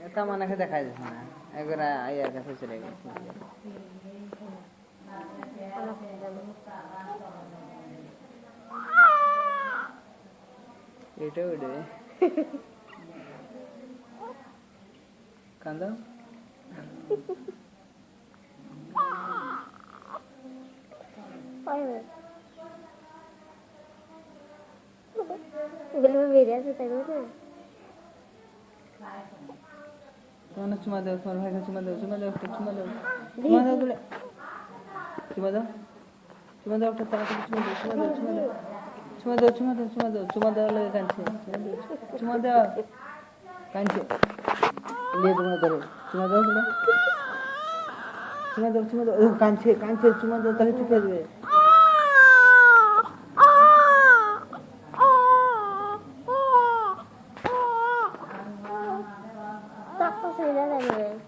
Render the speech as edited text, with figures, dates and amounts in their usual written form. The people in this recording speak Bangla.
এটা মনে দেখাই যাচ্ছে না একবার আইয়ার কাছে চলে গেছে এটা উঠে কান্দো তোমার চুমা দাও তোমার ভাইকে চুমা দাও চুমা দাও চুমা দাও চুমা দাও বলে চুমা দাও চুমা দাও একটা তাড়াতাড়ি চুমা দাও চুমা দাও চুমা দাও চুমা দাও চুমা দাও চুমা দাও লাগে কাঁদছে চুমা দাও কাঁদছে নিয়ে চুমা ধরে চুমা দাও বলে চুমা দাও কাঁদছে কাঁদছে চুমা দাও তাহলে চুপ হয়ে যাবে Tak pas saya dah